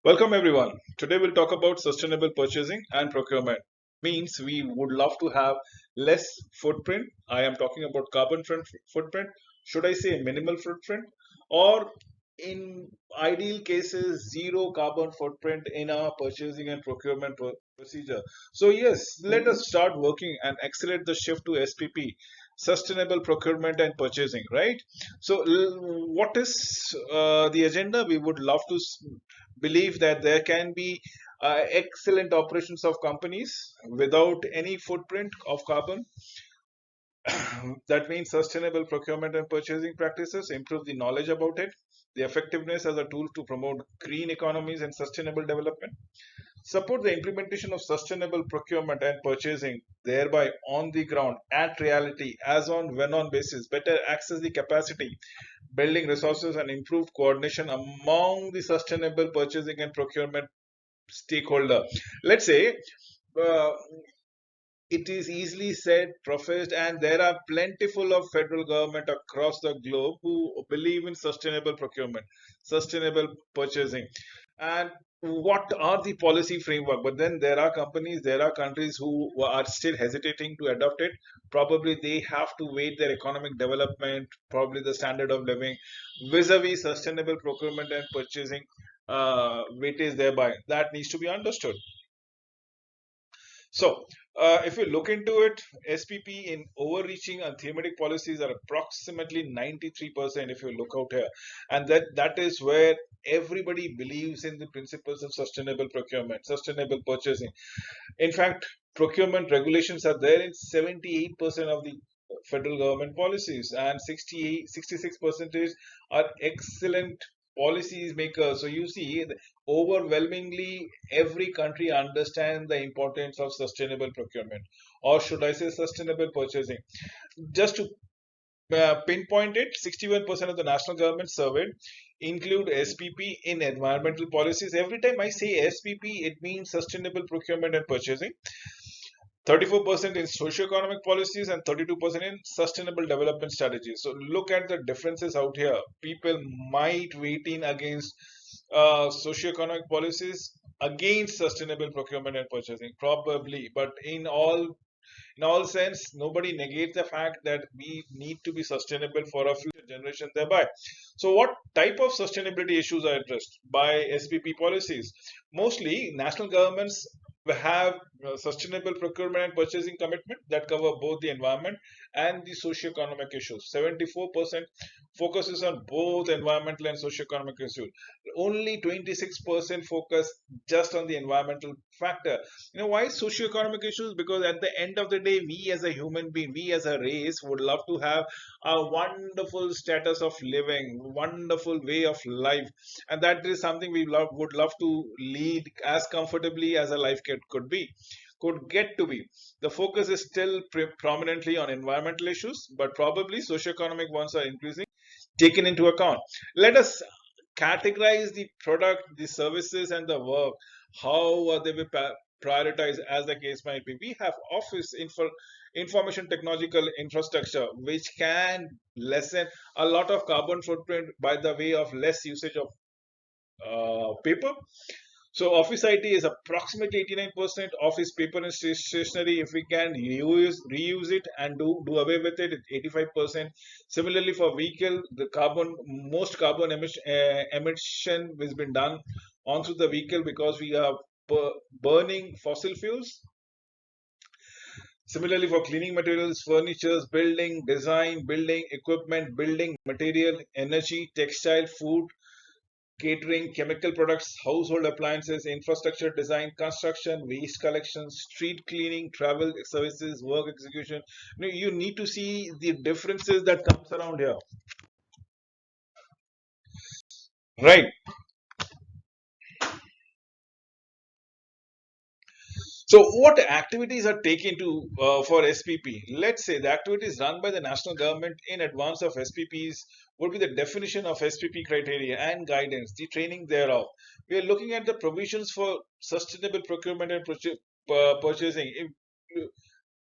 Welcome everyone. Today we'll talk about sustainable purchasing and procurement. Means we would love to have less footprint. I am talking about footprint. Should I say minimal footprint? Or in ideal cases, zero carbon footprint in our purchasing and procurement procedure. So yes, let us start working and accelerate the shift to SPP, sustainable procurement and purchasing, right? So what is the agenda? We would love to believe that there can be excellent operations of companies without any footprint of carbon. That means sustainable procurement and purchasing practices, improve the knowledge about it, the effectiveness as a tool to promote green economies and sustainable development, support the implementation of sustainable procurement and purchasing, thereby on the ground, at reality, as on when on basis, better access the capacity, building resources and improve coordination among the sustainable purchasing and procurement stakeholder. Let's say uh, it is easily said, professed, and there are plentiful of federal government across the globe who believe in sustainable procurement, sustainable purchasing, and what are the policy framework. But then there are companies, there are countries who are still hesitating to adopt it. Probably they have to wait their economic development, probably the standard of living, vis-a-vis sustainable procurement and purchasing weightage thereby. That needs to be understood. So, if you look into it, SPP in overreaching and thematic policies are approximately 93% if you look out here. And that is where everybody believes in the principles of sustainable procurement, sustainable purchasing. In fact, procurement regulations are there in 78% of the federal government policies, and 66% are excellent policies makers. So you see, overwhelmingly, every country understands the importance of sustainable procurement, or should I say, sustainable purchasing. Just to pinpoint it, 61% of the national government surveyed include SPP in environmental policies. Every time I say SPP, it means sustainable procurement and purchasing. 34% in socio-economic policies and 32% in sustainable development strategies. So look at the differences out here. People might weigh in against socio-economic policies against sustainable procurement and purchasing, probably. But in all sense, nobody negates the fact that we need to be sustainable for our future generation thereby. So what type of sustainability issues are addressed by SPP policies? Mostly national governments have sustainable procurement and purchasing commitment that cover both the environment and the socio-economic issues. 74% focuses on both environmental and socio-economic issues. Only 26% focus just on the environmental factor. Why socio-economic issues? Because at the end of the day, we as a human being, we as a race would love to have a wonderful status of living, wonderful way of life, and that is something would love to lead as comfortably as a life could get to be. The focus is still prominently on environmental issues, but probably socio-economic ones are increasing, taken into account. Let us categorize the product, the services, and the work. How are they prioritized, as the case might be? We have information technological infrastructure, which can lessen a lot of carbon footprint by the way of less usage of paper. So office IT is approximately 89% office paper and stationery. If we can reuse it and do away with it, it's 85%. Similarly, for vehicle, the most carbon emission has been done onto the vehicle because we are burning fossil fuels. Similarly, for cleaning materials, furnitures, building, design, building equipment, building material, energy, textile, food, catering, chemical products, household appliances, infrastructure design, construction, waste collection, street cleaning, travel services, work execution. You need to see the differences that comes around here. Right. So, what activities are taken to for SPP? Let's say the activities run by the national government in advance of SPPs would be the definition of SPP criteria and guidance, the training thereof. We are looking at the provisions for sustainable procurement and purchasing.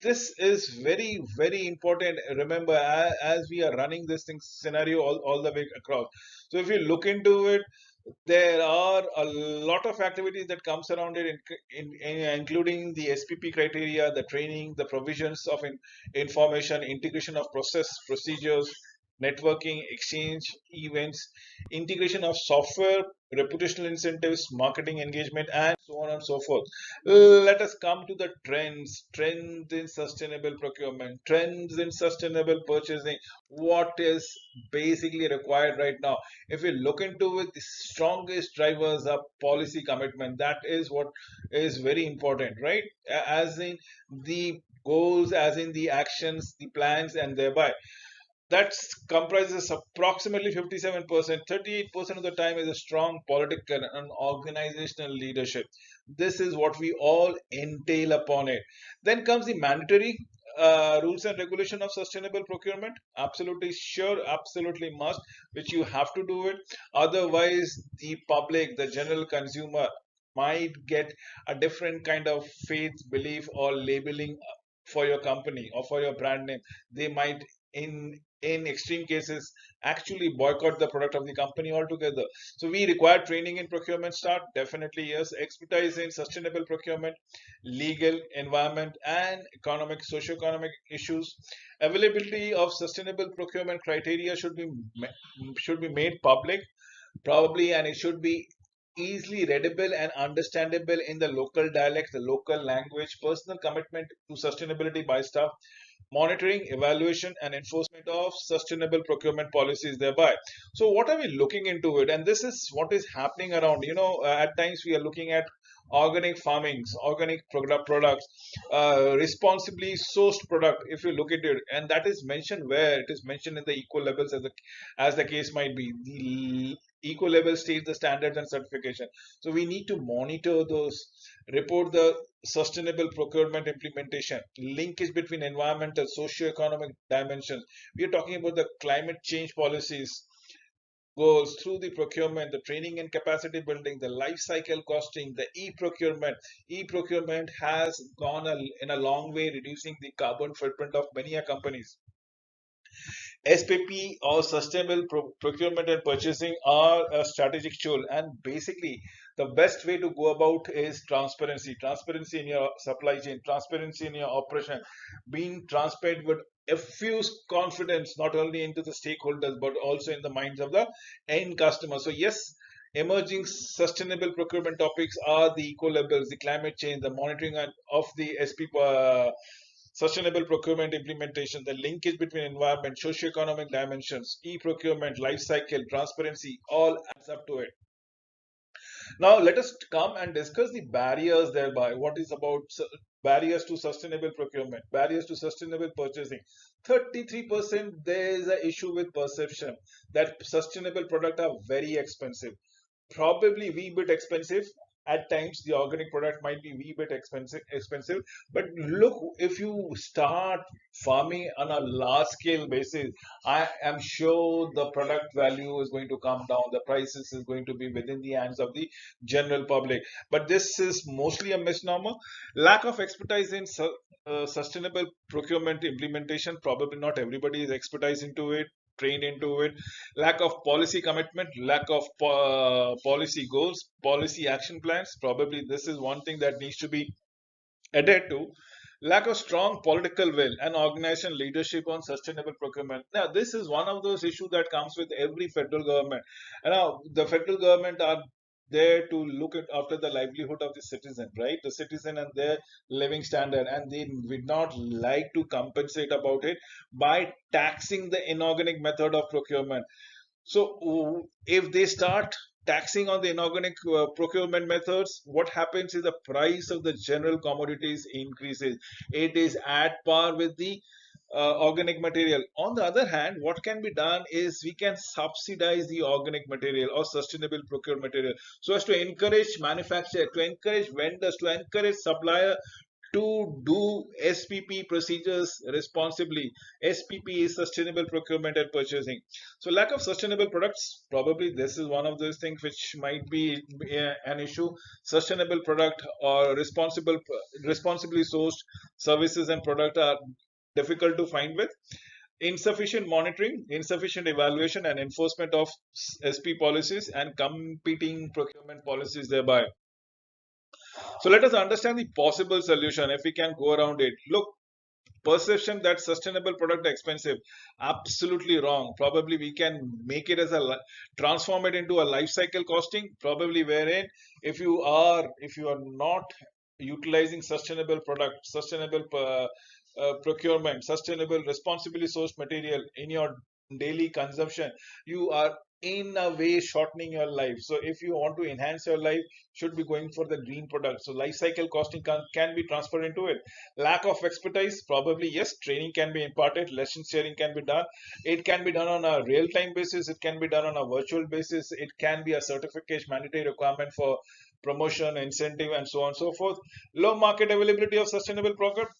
this is very, very important. Remember, as we are running this thing scenario all the way across. So if you look into it, there are a lot of activities that comes around it, including the SPP criteria, the training, the provisions of information, integration of process procedures, networking, exchange events, integration of software, reputational incentives, marketing engagement, and so on and so forth. Let us come to the trends in sustainable procurement, trends in sustainable purchasing. What is basically required right now? If we look into it, the strongest drivers are policy commitment. That is what is very important, right? As in the goals, as in the actions, the plans, and thereby that comprises approximately 57%. 38% of the time is a strong political and organizational leadership. This is what we all entail upon it. Then comes the mandatory rules and regulation of sustainable procurement. Absolutely sure, absolutely must, which you have to do it. Otherwise, the public, the general consumer, might get a different kind of faith, belief, or labeling for your company or for your brand name. They might, in extreme cases, actually boycott the product of the company altogether. So we require training in procurement start, definitely yes. Expertise in sustainable procurement, legal, environment, and economic, socio-economic issues. Availability of sustainable procurement criteria should be made public, probably, and it should be easily readable and understandable in the local dialect, the local language. Personal commitment to sustainability by staff, monitoring, evaluation, and enforcement of sustainable procurement policies thereby. So, what are we looking into it? And this is what is happening around. At times we are looking at organic farmings, organic products, responsibly sourced product. If you look at it, and that is mentioned where it is mentioned in the eco levels, as the case might be. The eco level states the standards and certification. So we need to monitor those, report the sustainable procurement implementation, linkage between environmental, socio-economic dimensions. We are talking about the climate change policies goals through the procurement, the training and capacity building, the life cycle costing, the e-procurement. E-procurement has gone in a long way, reducing the carbon footprint of many companies. SPP or sustainable procurement and purchasing are a strategic tool, and basically the best way to go about is transparency. Transparency in your supply chain, transparency in your operation, being transparent would effuse confidence not only into the stakeholders but also in the minds of the end customer. So yes, emerging sustainable procurement topics are the eco labels, the climate change, the monitoring of the SP sustainable procurement implementation, the linkage between environment, socio-economic dimensions, e-procurement, life cycle, transparency, all adds up to it. Now, let us come and discuss the barriers thereby. What is about barriers to sustainable procurement, barriers to sustainable purchasing? 33% there is an issue with perception that sustainable products are very expensive, probably wee bit expensive. At times the organic product might be wee bit expensive, but look, if you start farming on a large scale basis, I am sure the product value is going to come down, the prices is going to be within the hands of the general public. But this is mostly a misnomer. Lack of expertise in sustainable procurement implementation, probably not everybody is expertise into it, trained into it. Lack of policy commitment, lack of policy goals, policy action plans. Probably this is one thing that needs to be added to. Lack of strong political will and organization leadership on sustainable procurement. Now, this is one of those issues that comes with every federal government. And now, the federal government are there to look at after the livelihood of the citizen, right? The citizen and their living standard, and they would not like to compensate about it by taxing the inorganic method of procurement. So if they start taxing on the inorganic procurement methods, what happens is the price of the general commodities increases. It is at par with the organic material. On the other hand, what can be done is we can subsidize the organic material or sustainable procurement material so as to encourage manufacturer, to encourage vendors, to encourage supplier to do SPP procedures responsibly. SPP is sustainable procurement and purchasing. So lack of sustainable products, probably this is one of those things which might be an issue. Sustainable product or responsibly sourced services and product are difficult to find with. Insufficient monitoring, insufficient evaluation and enforcement of SP policies and competing procurement policies thereby. So let us understand the possible solution if we can go around it. Look, perception that sustainable product are expensive, absolutely wrong. Probably we can make it as transform it into a life cycle costing, probably wherein if you are not utilizing sustainable product, sustainable procurement, sustainable responsibly sourced material in your daily consumption, you are in a way shortening your life. So if you want to enhance your life, should be going for the green product. So life cycle costing can be transferred into it. Lack of expertise, probably yes, training can be imparted, lesson sharing can be done. It can be done on a real time basis, it can be done on a virtual basis, it can be a certification mandatory requirement for promotion, incentive, and so on and so forth. Low market availability of sustainable product.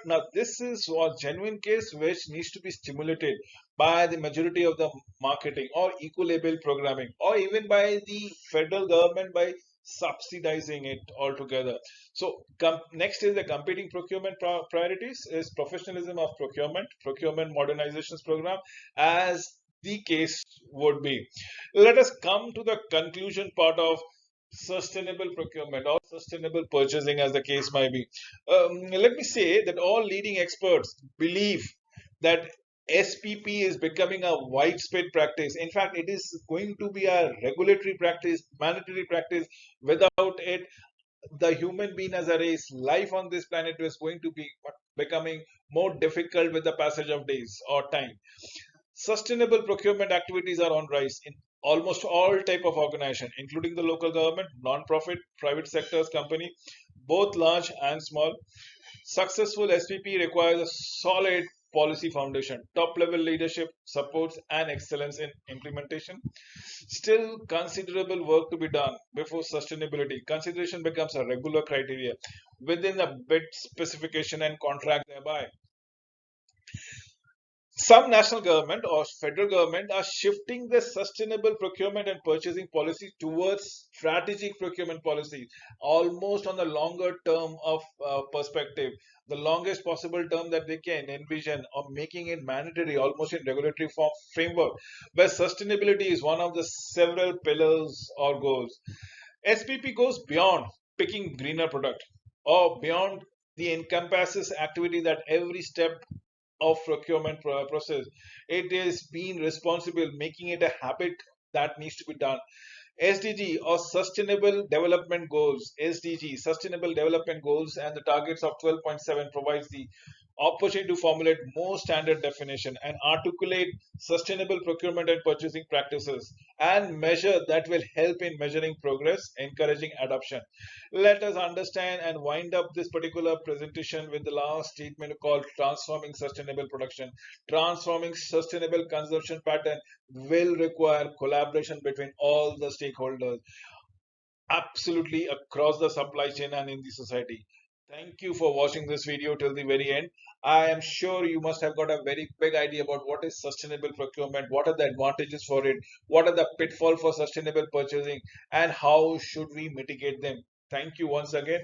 Now this is a genuine case which needs to be stimulated by the majority of the marketing or eco-label programming, or even by the federal government by subsidizing it altogether. So next is the competing procurement priorities is professionalism of procurement modernizations program, as the case would be. Let us come to the conclusion part of sustainable procurement or sustainable purchasing, as the case might be. Let me say that all leading experts believe that SPP is becoming a widespread practice. In fact, it is going to be a regulatory practice, mandatory practice. Without it, the human being as a race, life on this planet is going to be becoming more difficult with the passage of days or time. Sustainable procurement activities are on rise in almost all type of organization, including the local government, non-profit, private sectors, company, both large and small. Successful SPP requires a solid policy foundation, top level leadership supports, and excellence in implementation. Still, considerable work to be done before sustainability consideration becomes a regular criteria within the bid specification and contract thereby. Some national government or federal government are shifting the sustainable procurement and purchasing policy towards strategic procurement policy, almost on the longer term of perspective, the longest possible term that they can envision, or making it mandatory almost in regulatory framework, where sustainability is one of the several pillars or goals. SPP goes beyond picking greener product or beyond the encompasses activity that every step of procurement process. It is being responsible, making it a habit that needs to be done. SDG or Sustainable Development Goals, SDG, Sustainable Development Goals, and the targets of 12.7 provides the opportunity to formulate more standard definition and articulate sustainable procurement and purchasing practices and measure that will help in measuring progress, encouraging adoption. Let us understand and wind up this particular presentation with the last statement called transforming sustainable production. Transforming sustainable consumption pattern will require collaboration between all the stakeholders, absolutely across the supply chain and in the society. Thank you for watching this video till the very end. I am sure you must have got a very big idea about what is sustainable procurement, what are the advantages for it, what are the pitfalls for sustainable purchasing, and how should we mitigate them. Thank you once again.